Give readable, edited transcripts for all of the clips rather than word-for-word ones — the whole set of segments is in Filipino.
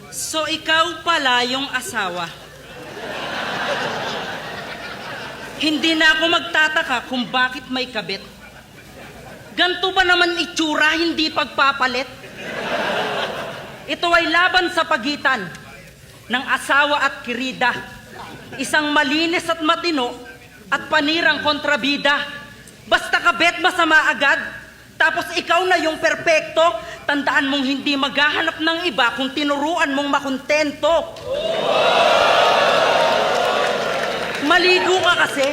So ikaw pala yung asawa. Hindi na ako magtataka kung bakit may kabit. Ganto ba naman itsura, hindi pagpapalit? Ito ay laban sa pagitan ng asawa at kirida. Isang malinis at matino at panirang kontrabida. Basta kabit masama agad, tapos ikaw na yung perpekto. Tandaan mong hindi maghahanap ng iba kung tinuruan mong makontento. Maligo ka kasi.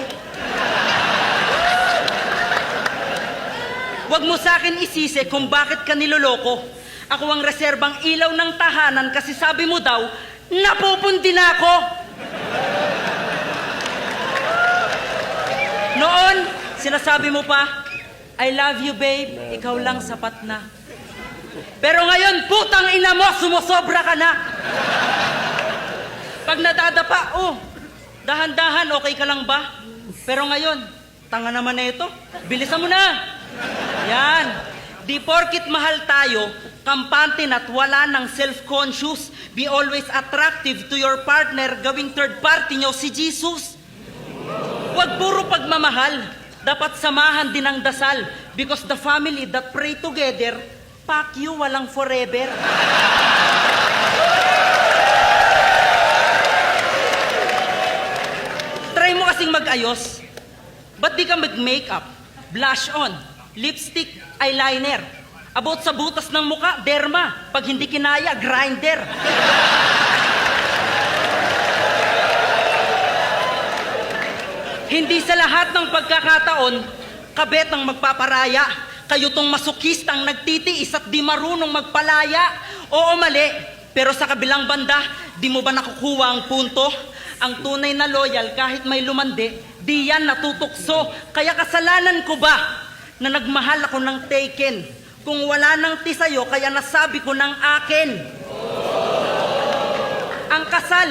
Huwag mo sa akin isisi kung bakit ka niloloko. Ako ang reserbang ilaw ng tahanan kasi sabi mo daw, napupundi na ako. Noon, sinasabi mo pa, I love you babe, ikaw lang sapat na. Pero ngayon, putang ina mo, sumusobra ka na. Pag nadadapa, dahan-dahan, okay ka lang ba? Pero ngayon, tanga naman na ito. Bilisan mo na. Yan. Di porkit mahal tayo, kampante na't wala ng self-conscious. Be always attractive to your partner, gawing third party nyo si Jesus. Huwag puro pagmamahal. Dapat samahan din ang dasal. Because the family that pray together, fuck you, walang forever. Try mo kasing mag-ayos. Ba't di ka mag-makeup, blush on, lipstick, eyeliner? About sa butas ng muka, derma. Pag hindi kinaya, grinder. Hindi sa lahat ng pagkakataon, kabet ang magpaparaya. Kayo tong masukistang nagtitiis at di marunong magpalaya. Oo, mali. Pero sa kabilang banda, di mo ba nakukuha ang punto? Ang tunay na loyal kahit may lumande, di yan natutukso. Kaya kasalanan ko ba na nagmahal ako ng taken? Kung wala nang tisayo, kaya nasabi ko ng akin. Ang kasal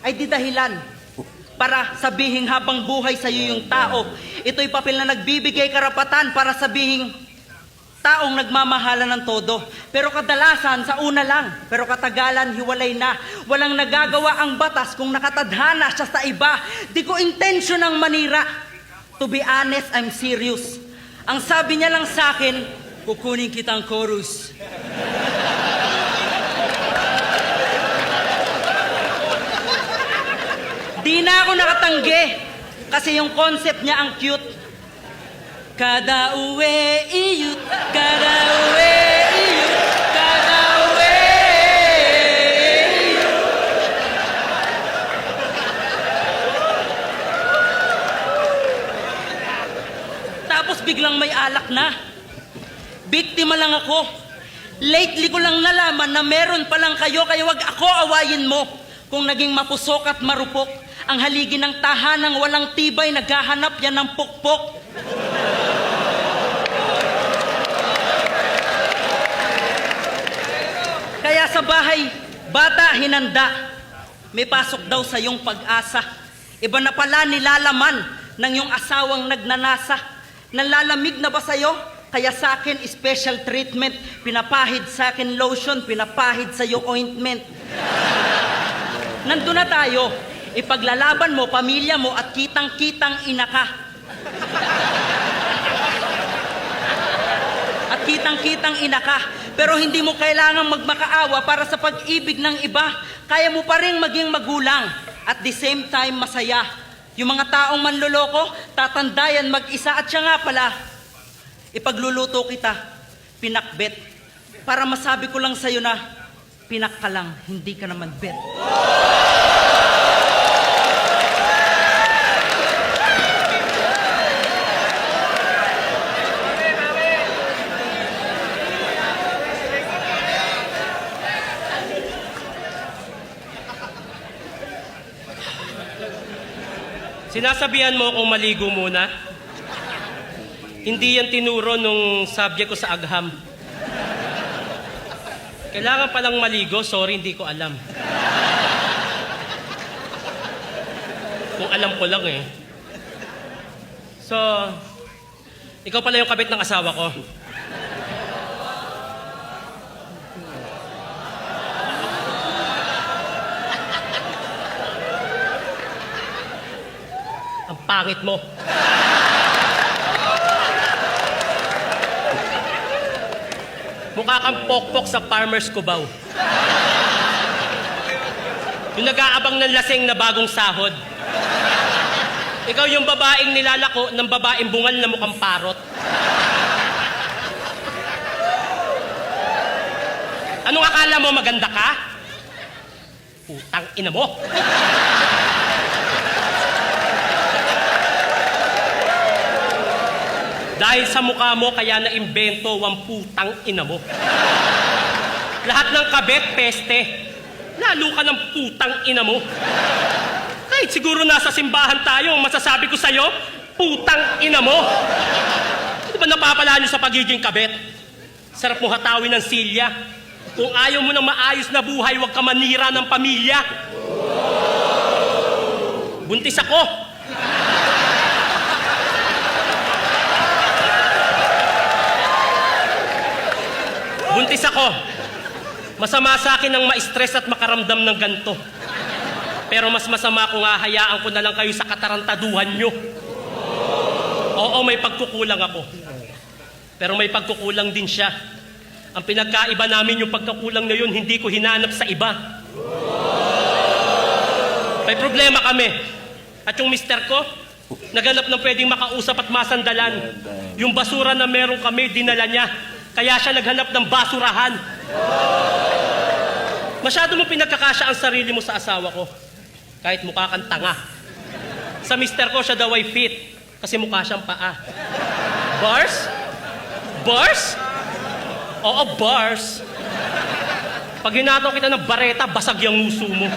ay di dahilan para sabihing habang buhay sa'yo yung tao. Ito'y papel na nagbibigay karapatan para sabihing taong nagmamahalan ng todo. Pero kadalasan, sa una lang. Pero katagalan, hiwalay na. Walang nagagawa ang batas kung nakatadhana siya sa iba. Di ko intention ang manira. To be honest, I'm serious. Ang sabi niya lang sa akin, kukunin kitang chorus. Di na ako nakatanggi kasi yung concept niya ang cute. Kada uwi iyut, kada uwi iyut, kada uwi iyut. Tapos biglang may alak na. Biktima lang ako. Lately ko lang nalaman na meron palang kayo, kaya wag ako awayin mo. Kung naging mapusok at marupok, ang haligi ng tahanang walang tibay, naghahanap yan ng pukpok. Kaya sa bahay, bata hinanda, may pasok daw sa iyong pag-asa. Iba na pala nilalaman ng iyong asawang nagnanasa. Nalalamig na ba sa'yo? Kaya sa akin, special treatment. Pinapahid sa akin lotion, pinapahid sa iyo ointment. Nandun na tayo. Ipaglalaban mo, pamilya mo, at kitang-kitang ina ka. At kitang-kitang ina ka. Pero hindi mo kailangang magmakaawa para sa pag-ibig ng iba. Kaya mo pa rin maging magulang. At the same time, masaya. Yung mga taong manloloko, tatandayan mag-isa. At siya nga pala, ipagluluto kita, pinakbet. Para masabi ko lang sa'yo na, pinak ka lang, hindi ka naman bet. Sinasabihan mo kung maligo muna? Hindi yan tinuro nung subject ko sa agham. Kailangan palang maligo, sorry, hindi ko alam. Kung alam ko lang eh. So, ikaw pala yung kabit ng asawa ko. pangit mo. Mukha kang pokpok sa Farmer's Cubao. Yung nag-aabang ng laseng na bagong sahod. Ikaw yung babaeng nilalako ng babaeng bungal na mukhang parot. Anong akala mo, maganda ka? Putang ina mo. Dahil sa mukha mo, kaya na-imbento ang putang ina mo. Lahat ng kabet, peste. Lalo ka ng putang ina mo. Kahit siguro nasa simbahan tayo, ang masasabi ko sa'yo, putang ina mo. Di ba napapala nyo sa pagiging kabet? Sarap mo hatawin ng silya. Kung ayaw mo ng maayos na buhay, huwag ka manira ng pamilya. Buntis ako. Buntis ako. Masama sa akin ang ma-stress at makaramdam ng ganito. Pero mas masama kung hahayaan ko na lang kayo sa katarantaduhan nyo. Oo, may pagkukulang ako. Pero may pagkukulang din siya. Ang pinagkaiba namin yung pagkukulang na yun, hindi ko hinanap sa iba. May problema kami. At yung mister ko, naghanap ng pwedeng makausap at masandalan. Yung basura na meron kami, dinala niya. Kaya siya naghanap ng basurahan. Masyado mo pinagkakasya ang sarili mo sa asawa ko. Kahit mukha kang tanga. Sa mister ko, siya daw ay fit. Kasi mukha siyang paa. Bars? Bars? Oo, bars. Pag hinataw kita ng bareta, basag yung nguso mo.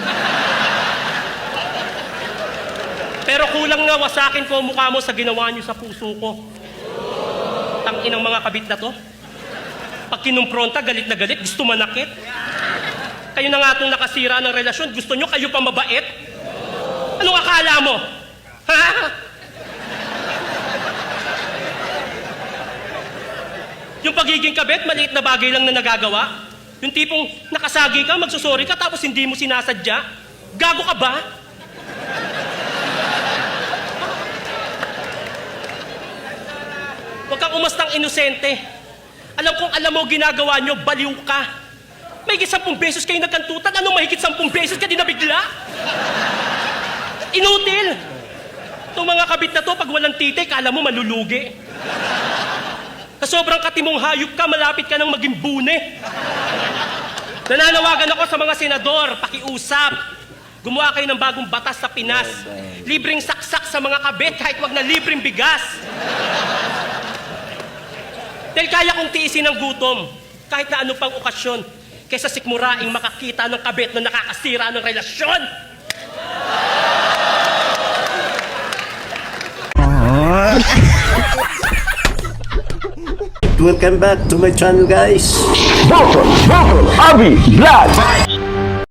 Pero kulang na wasakin ko ang mukha mo sa ginawa niyo sa puso ko. Tanginang mga kabit na to. Pag kinumpronta, galit na galit, gusto manakit. Kayo na nga itong nakasira ng relasyon, gusto nyo kayo pa mabait? Anong akala mo? Ha? Yung pagiging kabit, maliit na bagay lang na nagagawa. Yung tipong nakasagi ka, magsusori ka, tapos hindi mo sinasadya. Gago ka ba? Huwag kang umastang inosente. Alam kong alam mo ginagawa nyo, baliw ka. May higit 10 beses kayo nagkantutan, anong mahigit 10 beses ka din nabigla? Inutil! Itong mga kabit na to, pag walang titi, kala mo malulugi. Sa sobrang katimong hayop ka, malapit ka nang maging bune. Nananawagan ako sa mga senador, pakiusap. Gumawa kayo ng bagong batas sa Pinas. Libreng saksak sa mga kabit, kahit wag na libreng bigas. Dahil kaya kong tiisin ang gutom, kahit na ano pang okasyon, kaysa sikmuraing makakita ng kabit na nakakasira ng relasyon. Welcome back to my channel, guys. Bokol Abi Vlog.